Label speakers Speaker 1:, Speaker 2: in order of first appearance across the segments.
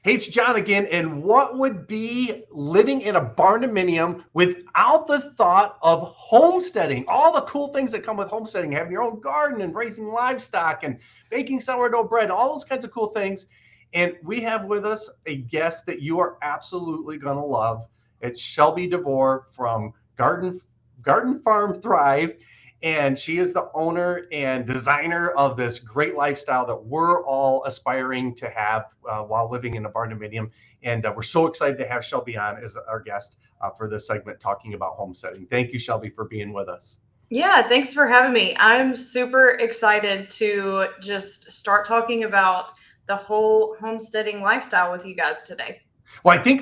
Speaker 1: Hey, it's John again. And what would be living in a barndominium without the thought of homesteading? All the cool things that come with homesteading, having your own garden and raising livestock and baking sourdough bread, all those kinds of cool things. And we have with us a guest that you are absolutely going to love. It's Shelby DeVore from Garden Farm Thrive, and she is the owner and designer of this great lifestyle that we're all aspiring to have while living in a barndominium. And we're so excited to have Shelby on as our guest for this segment talking about homesteading. Thank you, Shelby, for being with us.
Speaker 2: Yeah, thanks for having me. I'm super excited to just start talking about the whole homesteading lifestyle with you guys today.
Speaker 1: Well, I think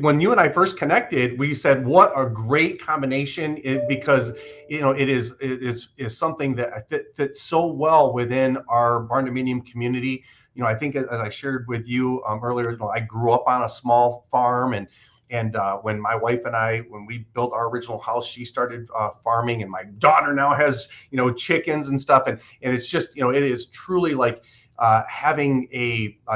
Speaker 1: when you and I first connected, we said what a great combination because it is something that fits so well within our barndominium community. I think as I shared with you earlier, I grew up on a small farm, and when my wife and I, when we built our original house, she started farming, and my daughter now has chickens and stuff, and it's just it is truly like having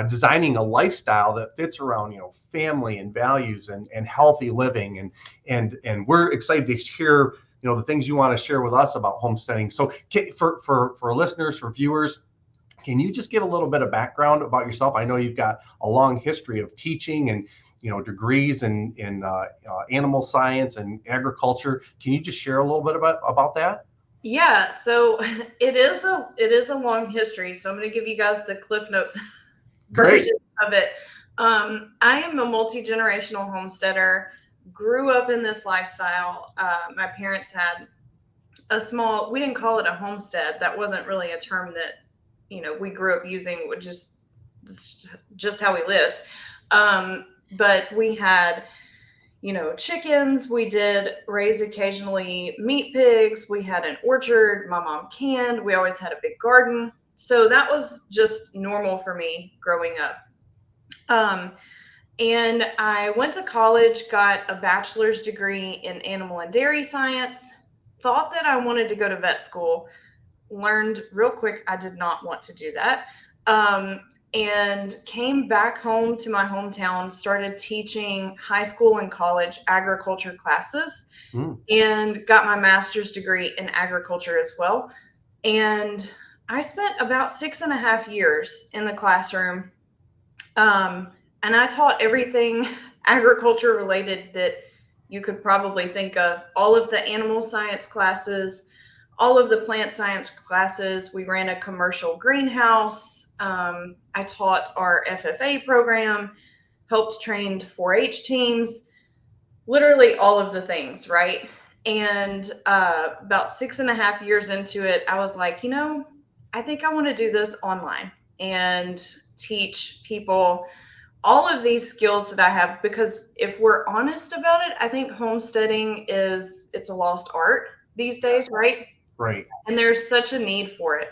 Speaker 1: designing a lifestyle that fits around family and values and healthy living, and we're excited to hear the things you want to share with us about homesteading. So for listeners, for viewers, can you just give a little bit of background about yourself? I know you've got a long history of teaching and degrees in animal science and agriculture. Can you just share a little bit about that?
Speaker 2: Yeah, so it is a long history. So I'm going to give you guys the Cliff Notes
Speaker 1: Great.
Speaker 2: version of it. I am a multi-generational homesteader. Grew up in this lifestyle. My parents had a small. We didn't call it a homestead. That wasn't really a term that we grew up using. Which just how we lived. But we had chickens. We did raise occasionally meat pigs. We had an orchard. My mom canned. We always had a big garden. So that was just normal for me growing up. Um, and I went to college, got a bachelor's degree in animal and dairy science, thought that I wanted to go to vet school, learned real quick I did not want to do that. And came back home to my hometown, started teaching high school and college agriculture classes,
Speaker 1: Mm.
Speaker 2: and got my master's degree in agriculture as well. And I spent about 6.5 years in the classroom. And I taught everything agriculture related that you could probably think of, all of the animal science classes, all of the plant science classes. We ran a commercial greenhouse. I taught our FFA program, helped train 4-H teams, literally all of the things, right? And about 6.5 years into it, I was like, I think I want to do this online and teach people all of these skills that I have, because if we're honest about it, I think homesteading it's a lost art these days, right?
Speaker 1: Right.
Speaker 2: And there's such a need for it.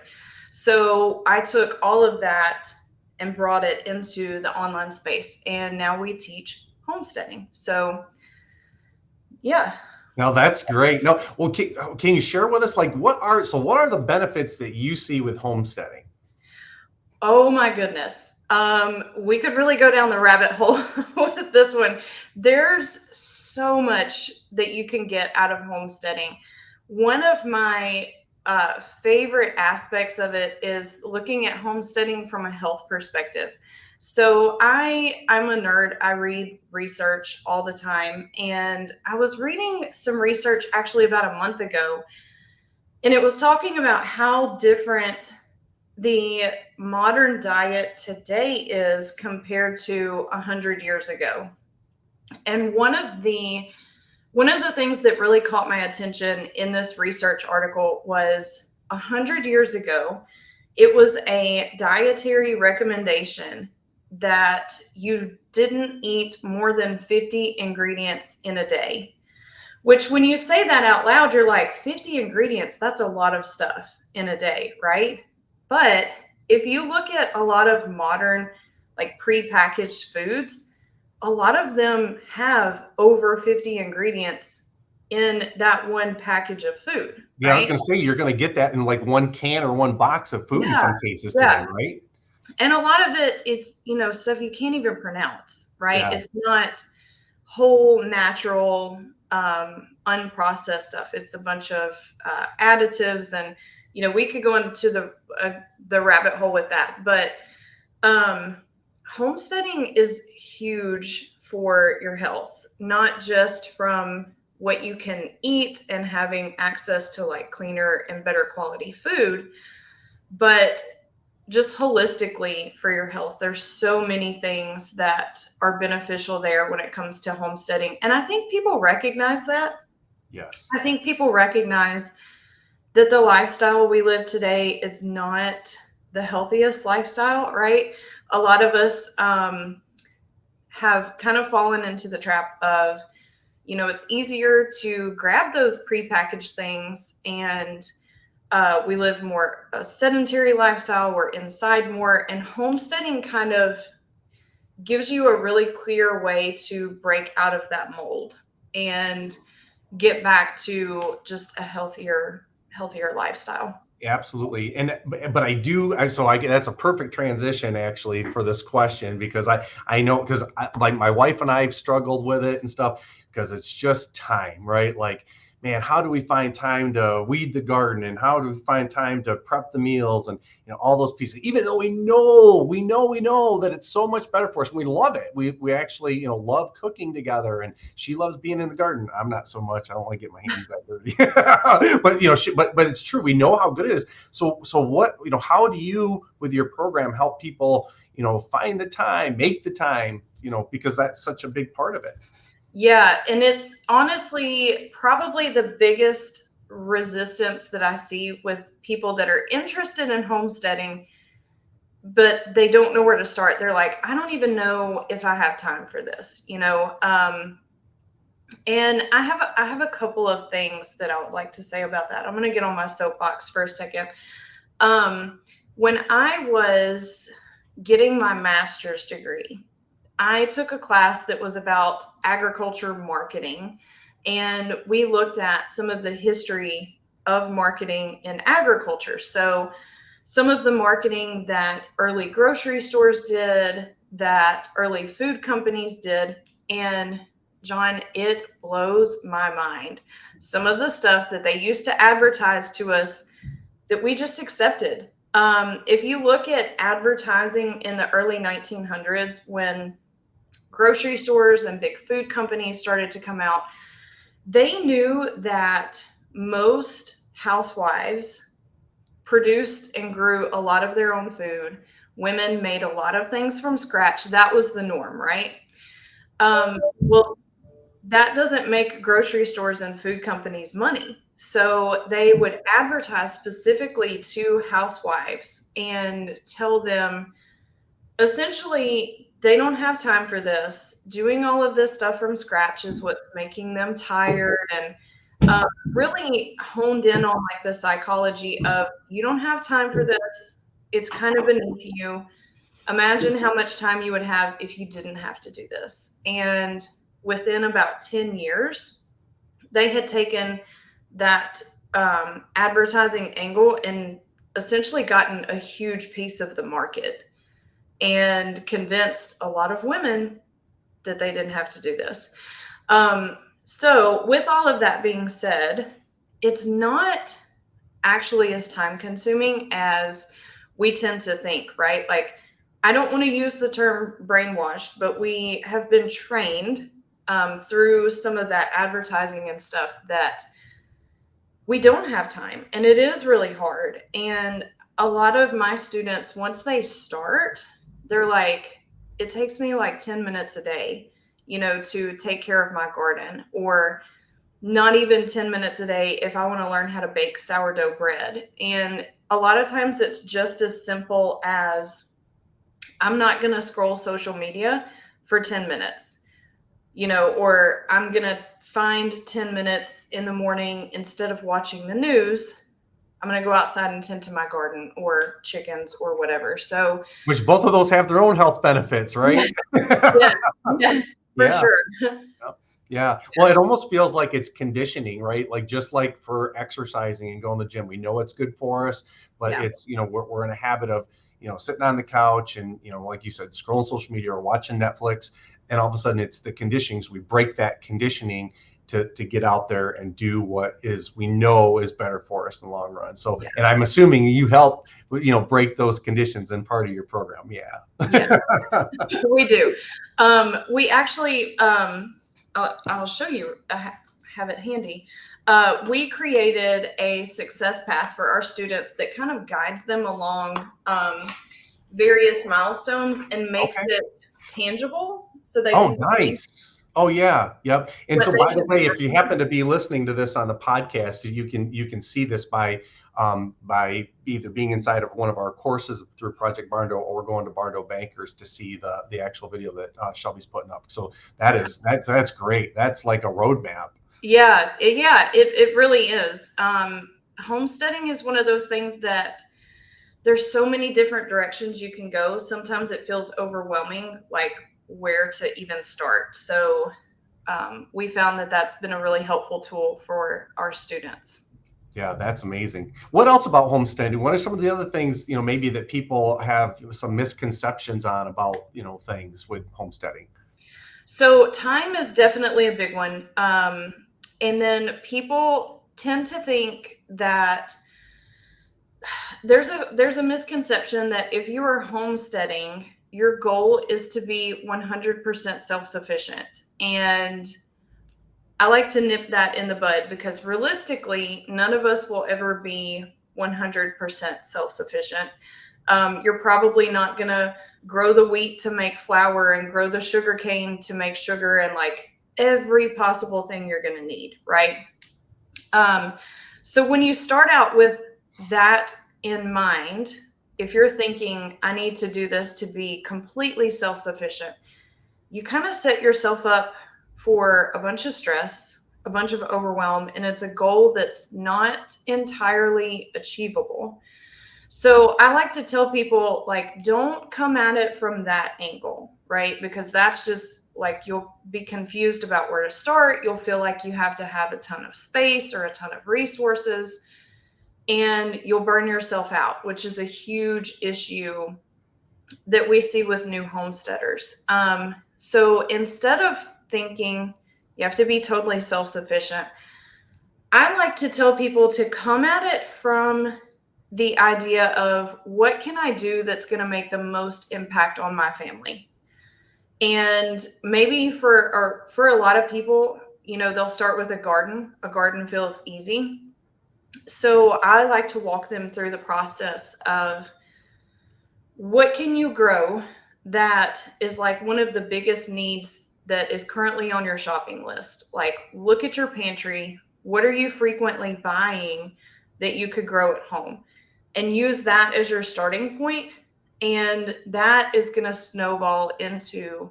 Speaker 2: So I took all of that and brought it into the online space, and now we teach homesteading. So yeah.
Speaker 1: Now that's great. No, well, can you share with us like what are the benefits that you see with homesteading?
Speaker 2: Oh my goodness. We could really go down the rabbit hole with this one. There's so much that you can get out of homesteading. One of my favorite aspects of it is looking at homesteading from a health perspective. So I'm a nerd. I read research all the time, and I was reading some research actually about a month ago, and it was talking about how different the modern diet today is compared to 100 years ago. And one of the things that really caught my attention in this research article was 100 years ago, it was a dietary recommendation that you didn't eat more than 50 ingredients in a day. Which, when you say that out loud, you're like, 50 ingredients, that's a lot of stuff in a day, right? But if you look at a lot of modern, like prepackaged foods, a lot of them have over 50 ingredients in that one package of food,
Speaker 1: Yeah, I was
Speaker 2: right?
Speaker 1: going to say you're going to get that in like one can or one box of food in
Speaker 2: Yeah,
Speaker 1: some cases today,
Speaker 2: yeah.
Speaker 1: right?
Speaker 2: And a lot of it is, stuff you can't even pronounce, right?
Speaker 1: Yeah.
Speaker 2: It's not whole, natural, unprocessed stuff. It's a bunch of additives, and we could go into the rabbit hole with that. But um, homesteading is huge for your health, not just from what you can eat and having access to like cleaner and better quality food, but just holistically for your health. There's so many things that are beneficial there when it comes to homesteading. And I think people recognize that.
Speaker 1: Yes.
Speaker 2: I think people recognize that the lifestyle we live today is not the healthiest lifestyle, right? A lot of us have kind of fallen into the trap of, it's easier to grab those prepackaged things, and we live more a sedentary lifestyle. We're inside more, and homesteading kind of gives you a really clear way to break out of that mold and get back to just a healthier lifestyle.
Speaker 1: Absolutely. And but I get that's a perfect transition actually for this question, because I know, because like my wife and I have struggled with it and stuff, because it's just time, right? Like, man, how do we find time to weed the garden, and how do we find time to prep the meals, and all those pieces, even though we know that it's so much better for us, and we love it. We actually love cooking together, and she loves being in the garden. I'm not so much. I don't want to get my hands that dirty. But but it's true. We know how good it is. So what, how do you, with your program, help people find the time, make the time, because that's such a big part of it.
Speaker 2: Yeah, and it's honestly probably the biggest resistance that I see with people that are interested in homesteading, but they don't know where to start. They're like, I don't even know if I have time for this. And I have a couple of things that I would like to say about that. I'm going to get on my soapbox for a second. When I was getting my master's degree, I took a class that was about agriculture marketing, and we looked at some of the history of marketing in agriculture. So, some of the marketing that early grocery stores did, that early food companies did, and John, it blows my mind. Some of the stuff that they used to advertise to us that we just accepted. If you look at advertising in the early 1900s, when grocery stores and big food companies started to come out, they knew that most housewives produced and grew a lot of their own food. Women made a lot of things from scratch. That was the norm, right? Well, that doesn't make grocery stores and food companies money. So they would advertise specifically to housewives and tell them essentially they don't have time for this. Doing all of this stuff from scratch is what's making them tired, and really honed in on like the psychology of you don't have time for this. It's kind of beneath you. Imagine how much time you would have if you didn't have to do this. And within about 10 years, they had taken that advertising angle and essentially gotten a huge piece of the market and convinced a lot of women that they didn't have to do this. So, with all of that being said, it's not actually as time consuming as we tend to think, right? Like, I don't want to use the term brainwashed, but we have been trained through some of that advertising and stuff that we don't have time, and it is really hard. And a lot of my students, once they start, they're like, it takes me like 10 minutes a day, to take care of my garden, or not even 10 minutes a day if I want to learn how to bake sourdough bread. And a lot of times it's just as simple as I'm not going to scroll social media for 10 minutes, or I'm going to find 10 minutes in the morning instead of watching the news. I'm going to go outside and tend to my garden or chickens or whatever. So,
Speaker 1: Which both of those have their own health benefits, right?
Speaker 2: yeah, yes, for
Speaker 1: Yeah.
Speaker 2: sure.
Speaker 1: Yeah. Well, it almost feels like it's conditioning, right? Like, just like for exercising and going to the gym, we know it's good for us, but
Speaker 2: Yeah.
Speaker 1: it's, we're in a habit of, sitting on the couch and, like you said, scrolling social media or watching Netflix. And all of a sudden it's the conditionings. We break that conditioning to get out there and do what we know is better for us in the long run. So,
Speaker 2: Yeah.
Speaker 1: and I'm assuming you help, break those conditions in part of your program.
Speaker 2: Yeah, we do. We actually, I'll show you, I have it handy. We created a success path for our students that kind of guides them along various milestones and makes
Speaker 1: Okay.
Speaker 2: it tangible so they
Speaker 1: Oh,
Speaker 2: can see
Speaker 1: nice. Oh, yeah. Yep. And
Speaker 2: what
Speaker 1: so,
Speaker 2: they
Speaker 1: by the
Speaker 2: should be
Speaker 1: way, if you
Speaker 2: working on.
Speaker 1: happen to be listening to this on the podcast, you can see this by either being inside of one of our courses through Project Barndo or going to Barndo Bankers to see the actual video that Shelby's putting up. So that's great. That's like a roadmap.
Speaker 2: Yeah, it really is. Homesteading is one of those things that there's so many different directions you can go. Sometimes it feels overwhelming, like where to even start. So we found that that's been a really helpful tool for our students.
Speaker 1: Yeah, that's amazing. What else about homesteading? What are some of the other things, maybe that people have some misconceptions on about, things with homesteading?
Speaker 2: So time is definitely a big one. And then people tend to think that there's a misconception that if you are homesteading, your goal is to be 100% self-sufficient. And I like to nip that in the bud because realistically, none of us will ever be 100% self-sufficient. You're probably not going to grow the wheat to make flour and grow the sugar cane to make sugar and like every possible thing you're going to need, right? So when you start out with that in mind, if you're thinking, I need to do this to be completely self-sufficient, you kind of set yourself up for a bunch of stress, a bunch of overwhelm, and it's a goal that's not entirely achievable. So I like to tell people, like, don't come at it from that angle, right? Because that's just like you'll be confused about where to start. You'll feel like you have to have a ton of space or a ton of resources, and you'll burn yourself out, which is a huge issue that we see with new homesteaders. So instead of thinking you have to be totally self-sufficient, I like to tell people to come at it from the idea of what can I do that's going to make the most impact on my family. And maybe for a lot of people, they'll start with a garden. A garden feels easy. So I like to walk them through the process of what can you grow that is like one of the biggest needs that is currently on your shopping list. Like, look at your pantry. What are you frequently buying that you could grow at home? And use that as your starting point. And that is going to snowball into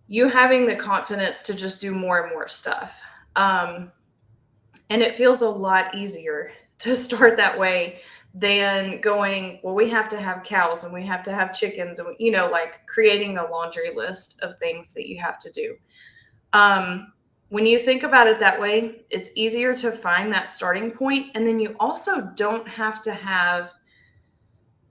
Speaker 2: you having the confidence to just do more and more stuff. And it feels a lot easier to start that way than going, well, we have to have cows and we have to have chickens and, like creating a laundry list of things that you have to do. When you think about it that way, it's easier to find that starting point. And then you also don't have to have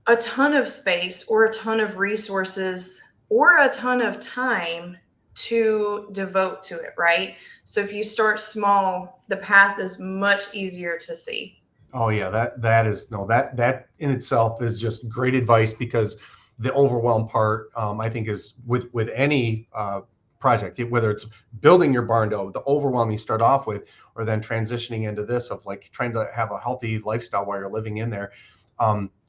Speaker 2: a ton of space or a ton of resources or a ton of time to devote to it, right? So if you start small, the path is much easier to see.
Speaker 1: Oh yeah, that in itself is just great advice, because the overwhelm part, I think, is with any project, whether it's building your barndo, the overwhelm you start off with, or then transitioning into this of like trying to have a healthy lifestyle while you're living in there.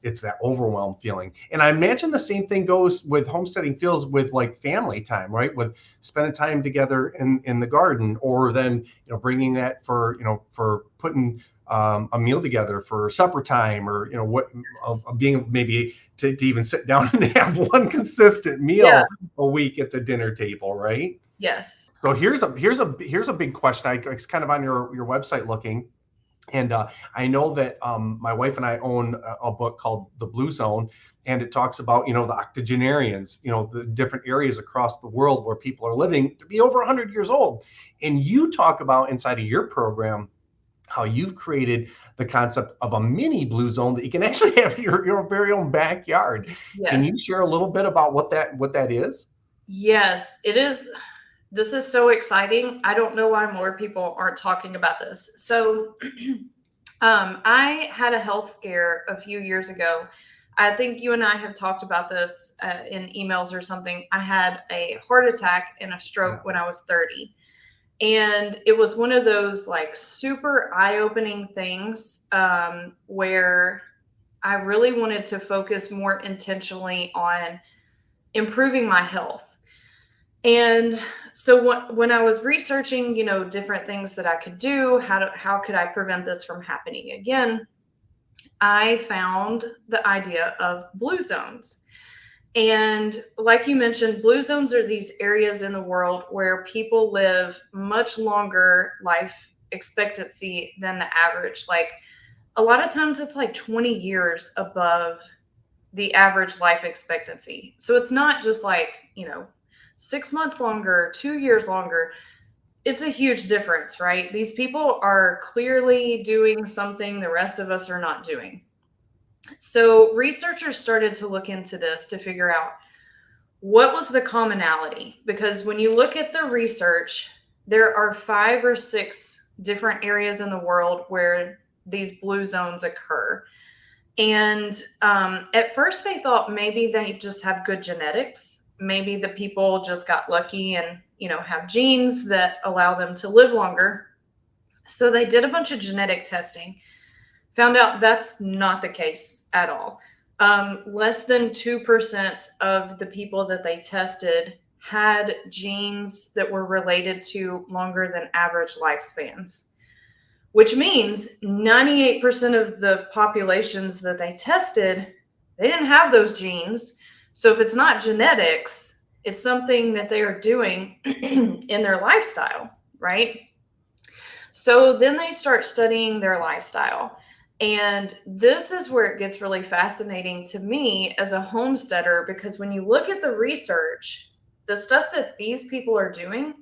Speaker 1: It's that overwhelm feeling. And I imagine the same thing goes with homesteading feels with like family time, right? With spending time together in the garden, or then, bringing that for putting a meal together for supper time, or, being maybe to even sit down and have one consistent
Speaker 2: Yeah.
Speaker 1: meal a week at the dinner table, right?
Speaker 2: Yes.
Speaker 1: So here's a big question. I was kind of on your website looking. And I know that my wife and I own a book called The Blue Zone, and it talks about, the octogenarians, the different areas across the world where people are living to be over 100 years old. And you talk about inside of your program how you've created the concept of a mini blue zone that you can actually have your very own backyard. Can
Speaker 2: Yes.
Speaker 1: you share a little bit about what that is?
Speaker 2: Yes, it is. This is so exciting. I don't know why more people aren't talking about this. So, I had a health scare a few years ago. I think you and I have talked about this in emails or something. I had a heart attack and a
Speaker 1: Yeah.
Speaker 2: stroke when I was 30. And it was one of those like super eye opening things where I really wanted to focus more intentionally on improving my health. And so when I was researching, different things that I could do, how could I prevent this from happening again, I found the idea of blue zones. And like you mentioned, blue zones are these areas in the world where people live much longer life expectancy than the average. Like a lot of times it's like 20 years above the average life expectancy. So it's not just like, 6 months longer, 2 years longer. It's a huge difference, right? These people are clearly doing something the rest of us are not doing. So researchers started to look into this to figure out what was the commonality. Because when you look at the research, there are 5 or 6 different areas in the world where these blue zones occur. And at first, they thought maybe they just have good genetics. Maybe the people just got lucky and, have genes that allow them to live longer. So they did a bunch of genetic testing, found out that's not the case at all. Less than 2% of the people that they tested had genes that were related to longer than average lifespans, which means 98% of the populations that they tested, they didn't have those genes. So if it's not genetics, it's something that they are doing in their lifestyle, right? So then they start studying their lifestyle. And this is where it gets really fascinating to me as a homesteader, because when you look at the research, the stuff that these people are doing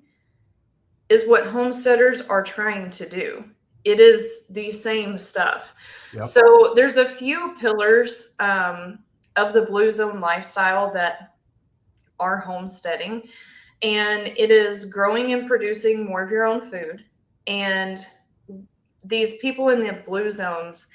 Speaker 2: is what homesteaders are trying to do. It is the same stuff.
Speaker 1: Yep.
Speaker 2: So there's a few pillars of the blue zone lifestyle that are homesteading, and it is growing and producing more of your own food. And these people in the blue zones,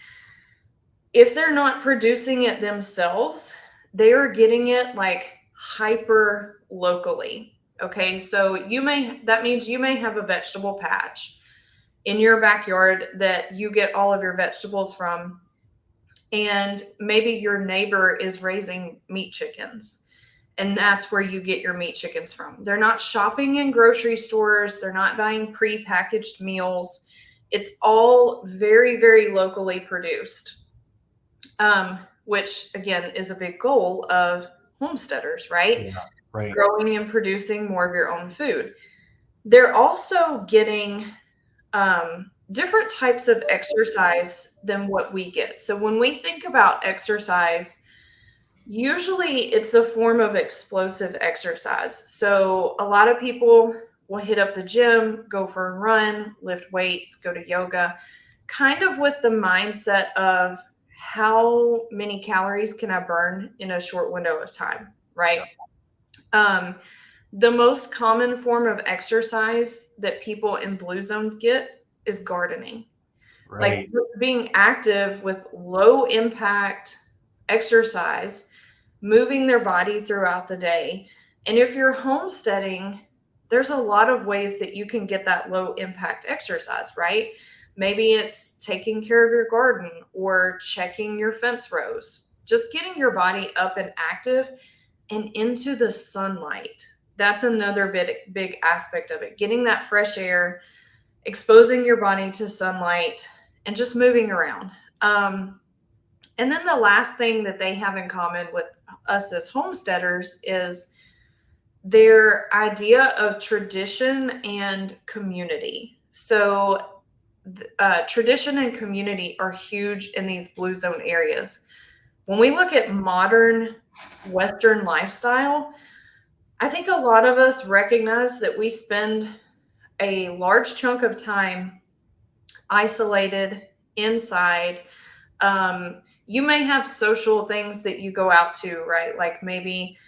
Speaker 2: if they're not producing it themselves, they are getting it like hyper locally. Okay, so that means you may have a vegetable patch in your backyard that you get all of your vegetables from, and maybe your neighbor is raising meat chickens, and that's where you get your meat chickens from. They're not shopping in grocery stores, they're not buying pre-packaged meals. It's all very, very locally produced, which again is a big goal of homesteaders, right?
Speaker 1: Yeah. Right.
Speaker 2: Growing and producing more of your own food. They're also getting different types of exercise than what we get. So when we think about exercise, usually it's a form of explosive exercise. So a lot of people will hit up the gym, go for a run, lift weights, go to yoga, kind of with the mindset of how many calories can I burn in a short window of time, right? Um, the most common form of exercise that people in blue zones get is gardening. Like
Speaker 1: Right.
Speaker 2: being active with low impact exercise, moving their body throughout the day. And if you're homesteading, there's a lot of ways that you can get that low impact exercise, right? Maybe it's taking care of your garden or checking your fence rows, just getting your body up and active and into the sunlight. That's another big aspect of it. Getting that fresh air, exposing your body to sunlight, and just moving around. And then the last thing that they have in common with us as homesteaders is their idea of tradition and community. So, tradition and community are huge in these blue zone areas. When we look at modern Western lifestyle, I think a lot of us recognize that we spend a large chunk of time isolated inside. You may have social things that you go out to, right? Like maybe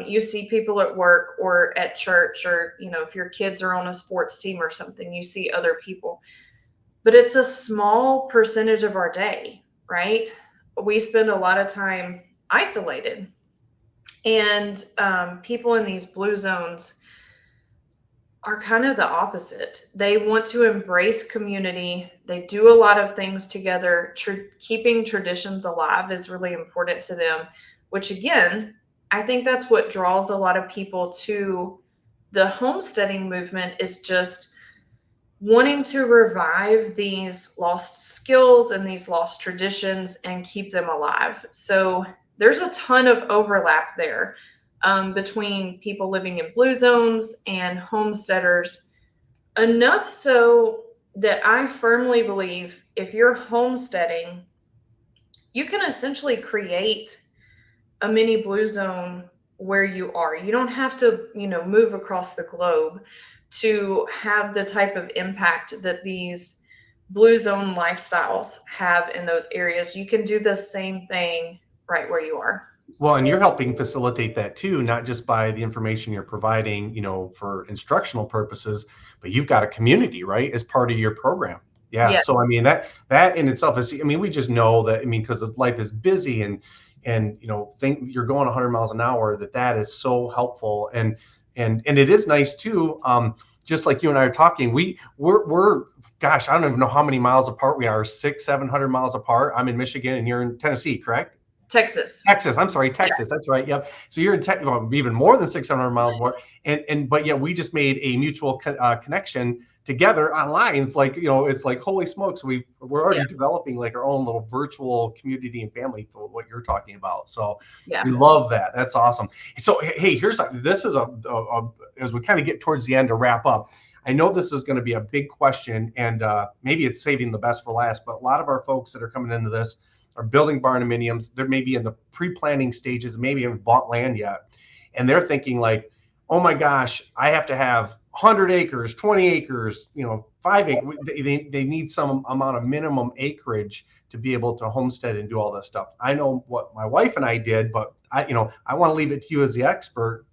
Speaker 2: you see people at work or at church, or, if your kids are on a sports team or something, you see other people. But it's a small percentage of our day, right? We spend a lot of time isolated. And people in these blue zones are kind of the opposite. They want to embrace community. They do a lot of things together. Keeping traditions alive is really important to them, which again, I think that's what draws a lot of people to the homesteading movement, is just wanting to revive these lost skills and these lost traditions and keep them alive. So there's a ton of overlap there between people living in blue zones and homesteaders, enough so that I firmly believe if you're homesteading, you can essentially create a mini blue zone where you are. You don't have to, move across the globe to have the type of impact that these blue zone lifestyles have in those areas. You can do the same thing right where you are.
Speaker 1: Well, and you're helping facilitate that too, not just by the information you're providing, for instructional purposes, but you've got a community, right, as part of your program. Yeah.
Speaker 2: Yes.
Speaker 1: So, I mean, that in itself is, we just know that, because life is busy and, think you're going 100 miles an hour, that is so helpful. And it is nice too. Just like you and I are talking, we're gosh, I don't even know how many miles apart we are, 600-700 miles apart. I'm in Michigan and you're in Tennessee, correct?
Speaker 2: Texas.
Speaker 1: I'm sorry, Texas. Yeah. That's right. Yep. So you're in even more than 600 miles more. But yeah, we just made a mutual connection together online. It's like, it's like, holy smokes, we're already developing like our own little virtual community and family for what you're talking about. So we love that. That's awesome. So, hey, this is as we kind of get towards the end to wrap up, I know this is going to be a big question, and maybe it's saving the best for last, but a lot of our folks that are coming into this are building barndominiums. They're maybe in the pre-planning stages, maybe haven't bought land yet. And they're thinking like, oh my gosh, I have to have 100 acres, 20 acres, 5 acres. They need some amount of minimum acreage to be able to homestead and do all this stuff. I know what my wife and I did, but I want to leave it to you as the expert.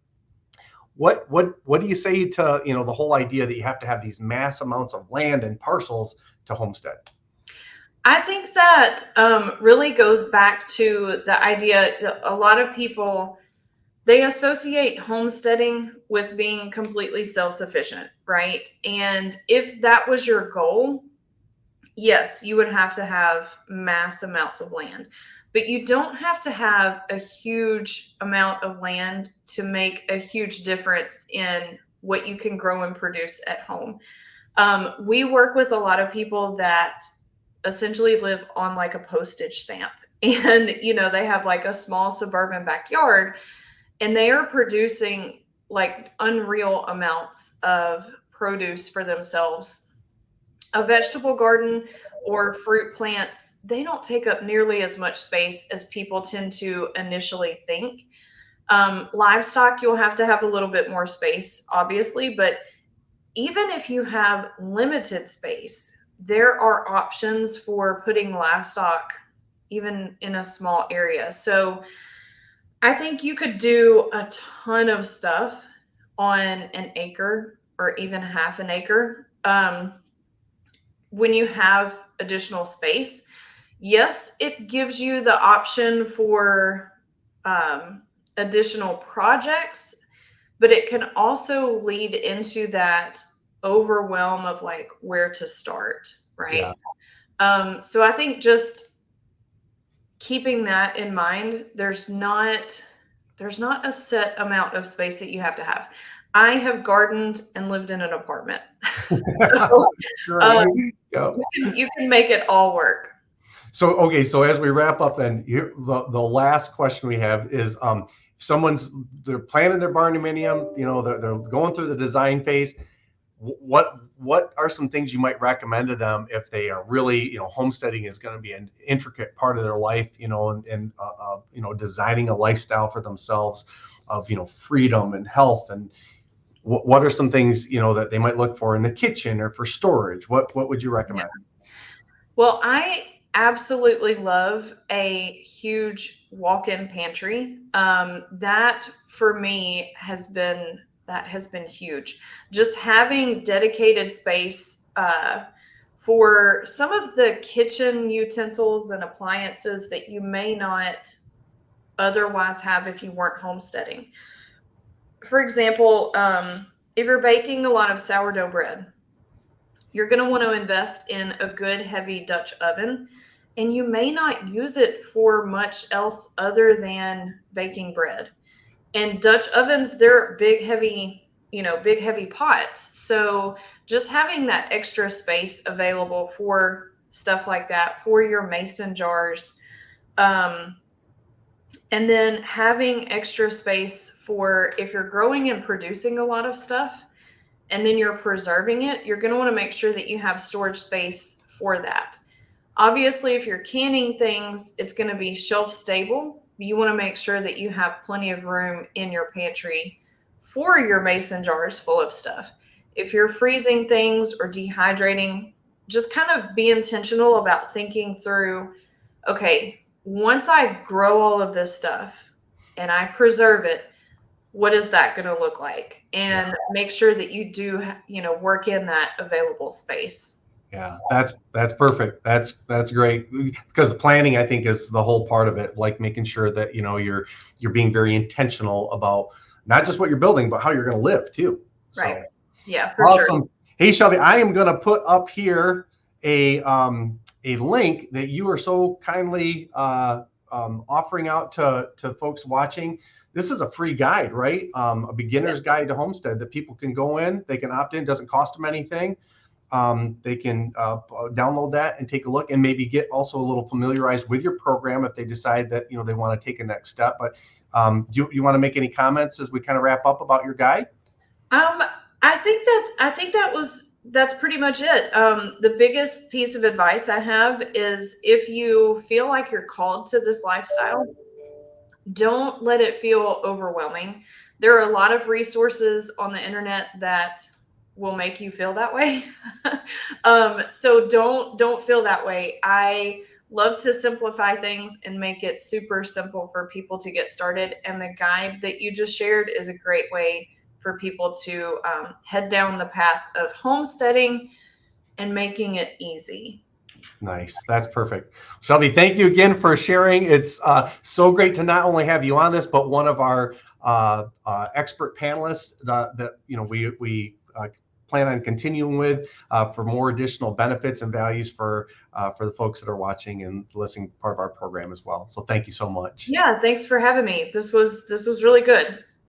Speaker 1: What do you say to, the whole idea that you have to have these mass amounts of land and parcels to homestead?
Speaker 2: I think that really goes back to the idea that a lot of people, they associate homesteading with being completely self-sufficient, right? And if that was your goal, yes, you would have to have mass amounts of land, but you don't have to have a huge amount of land to make a huge difference in what you can grow and produce at home. We work with a lot of people that essentially live on like a postage stamp, and they have like a small suburban backyard, and they are producing like unreal amounts of produce for themselves. A vegetable garden or fruit plants, they don't take up nearly as much space as people tend to initially think. Livestock, you'll have to have a little bit more space, obviously, but even if you have limited space, there are options for putting livestock even in a small area. So I think you could do a ton of stuff on an acre or even half an acre. When you have additional space, yes, it gives you the option for additional projects, but it can also lead into that overwhelm of like where to start, right? Yeah. So I think just keeping that in mind, there's not a set amount of space that you have to have. I have gardened and lived in an apartment. So, you can make it all work.
Speaker 1: So, okay. So as we wrap up then, the last question we have is, they're planning their barndominium, they're going through the design phase. What are some things you might recommend to them if they are really, homesteading is going to be an intricate part of their life, and designing a lifestyle for themselves of, freedom and health, and what are some things, that they might look for in the kitchen or for storage? What would you recommend?
Speaker 2: Well, I absolutely love a huge walk-in pantry. That for me has been huge. Just having dedicated space for some of the kitchen utensils and appliances that you may not otherwise have if you weren't homesteading. For example, if you're baking a lot of sourdough bread, you're going to want to invest in a good heavy Dutch oven, and you may not use it for much else other than baking bread. And Dutch ovens, they're big, heavy, big, heavy pots. So just having that extra space available for stuff like that, for your mason jars, um, and then having extra space for if you're growing and producing a lot of stuff and then you're preserving it, you're going to want to make sure that you have storage space for that. Obviously, if you're canning things, it's going to be shelf stable. You want to make sure that you have plenty of room in your pantry for your mason jars full of stuff. If you're freezing things or dehydrating, just kind of be intentional about thinking through, okay, once I grow all of this stuff and I preserve it, what is that going to look like?
Speaker 1: Yeah.
Speaker 2: And make sure that you do, work in that available space.
Speaker 1: Yeah, that's perfect. That's great because planning, I think, is the whole part of it. Like making sure that you're being very intentional about not just what you're building, but how you're going to live too.
Speaker 2: Right.
Speaker 1: So
Speaker 2: Yeah, for sure.
Speaker 1: awesome. Hey, Shelby, I am going to put up here a link that you are so kindly offering out to folks watching. This is a free guide, right? A beginner's guide to homestead that people can go in. They can opt in. Doesn't cost them anything. They can download that and take a look and maybe get also a little familiarized with your program if they decide that they want to take a next step. But you want to make any comments as we kind of wrap up about your guide?
Speaker 2: That's pretty much it. The biggest piece of advice I have is if you feel like you're called to this lifestyle, don't let it feel overwhelming. There are a lot of resources on the internet that will make you feel that way. So don't feel that way. I love to simplify things and make it super simple for people to get started. And the guide that you just shared is a great way for people to head down the path of homesteading and making it easy.
Speaker 1: Nice. That's perfect. Shelby, thank you again for sharing. It's so great to not only have you on this, but one of our expert panelists that we plan on continuing with for more additional benefits and values for the folks that are watching and listening part of our program as well. So thank you so much.
Speaker 2: Yeah, thanks for having me. This was really good.